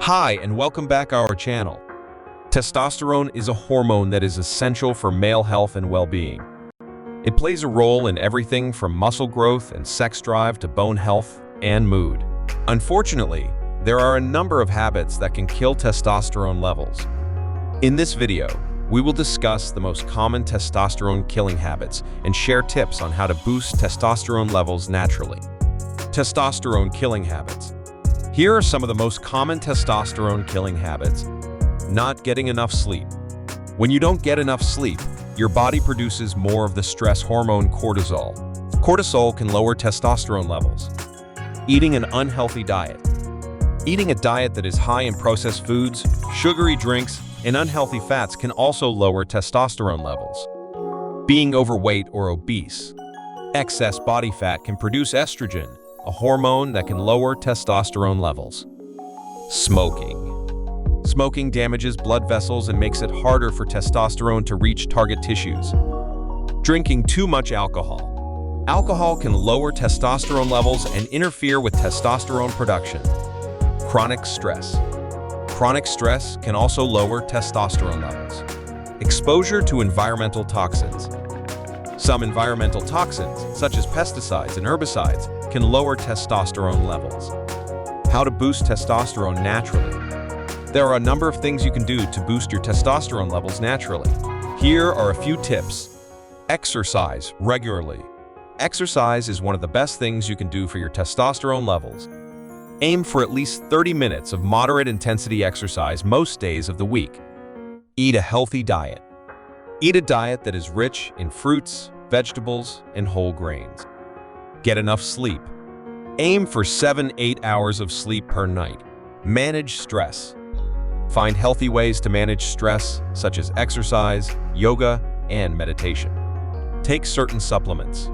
Hi, and welcome back our channel. Testosterone is a hormone that is essential for male health and well-being. It plays a role in everything from muscle growth and sex drive to bone health and mood. Unfortunately, there are a number of habits that can kill testosterone levels. In this video, we will discuss the most common testosterone-killing habits and share tips on how to boost testosterone levels naturally. Testosterone-killing habits. Here are some of the most common testosterone-killing habits. Not getting enough sleep. When you don't get enough sleep, your body produces more of the stress hormone cortisol. Cortisol can lower testosterone levels. Eating an unhealthy diet. Eating a diet that is high in processed foods, sugary drinks, and unhealthy fats can also lower testosterone levels. Being overweight or obese. Excess body fat can produce estrogen, a hormone that can lower testosterone levels. Smoking. Smoking damages blood vessels and makes it harder for testosterone to reach target tissues. Drinking too much alcohol. Alcohol can lower testosterone levels and interfere with testosterone production. Chronic stress. Chronic stress can also lower testosterone levels. Exposure to environmental toxins. Some environmental toxins, such as pesticides and herbicides, can lower testosterone levels. How to boost testosterone naturally. There are a number of things you can do to boost your testosterone levels naturally. Here are a few tips. Exercise regularly. Exercise is one of the best things you can do for your testosterone levels. Aim for at least 30 minutes of moderate intensity exercise most days of the week. Eat a healthy diet. Eat a diet that is rich in fruits, vegetables, and whole grains. Get enough sleep. Aim for 7-8 hours of sleep per night. Manage stress. Find healthy ways to manage stress, such as exercise, yoga, and meditation. Take certain supplements.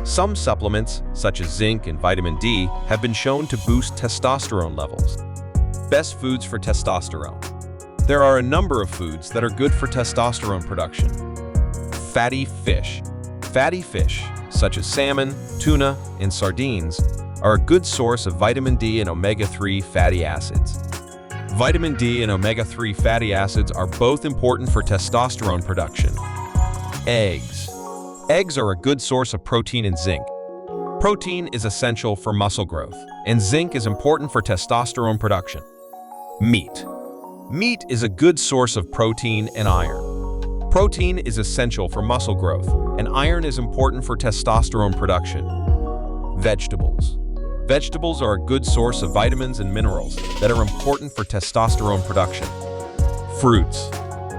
Some supplements, such as zinc and vitamin D, have been shown to boost testosterone levels. Best foods for testosterone. There are a number of foods that are good for testosterone production. Fatty fish. Fatty fish, such as salmon, tuna, and sardines, are a good source of vitamin D and omega-3 fatty acids. Vitamin D and omega-3 fatty acids are both important for testosterone production. Eggs. Eggs are a good source of protein and zinc. Protein is essential for muscle growth, and zinc is important for testosterone production. Meat. Meat is a good source of protein and iron. Protein is essential for muscle growth, and iron is important for testosterone production. Vegetables. Vegetables are a good source of vitamins and minerals that are important for testosterone production. Fruits.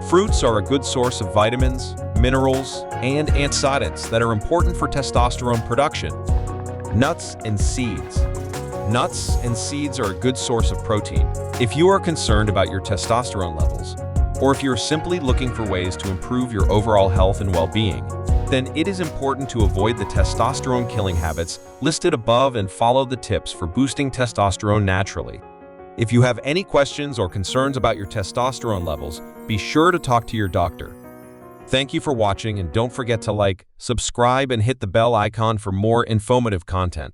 Fruits are a good source of vitamins, minerals, and antioxidants that are important for testosterone production. Nuts and seeds. Nuts and seeds are a good source of protein. If you are concerned about your testosterone levels, or if you're simply looking for ways to improve your overall health and well-being, then it is important to avoid the testosterone-killing habits listed above and follow the tips for boosting testosterone naturally. If you have any questions or concerns about your testosterone levels, be sure to talk to your doctor. Thank you for watching, and don't forget to like, subscribe, and hit the bell icon for more informative content.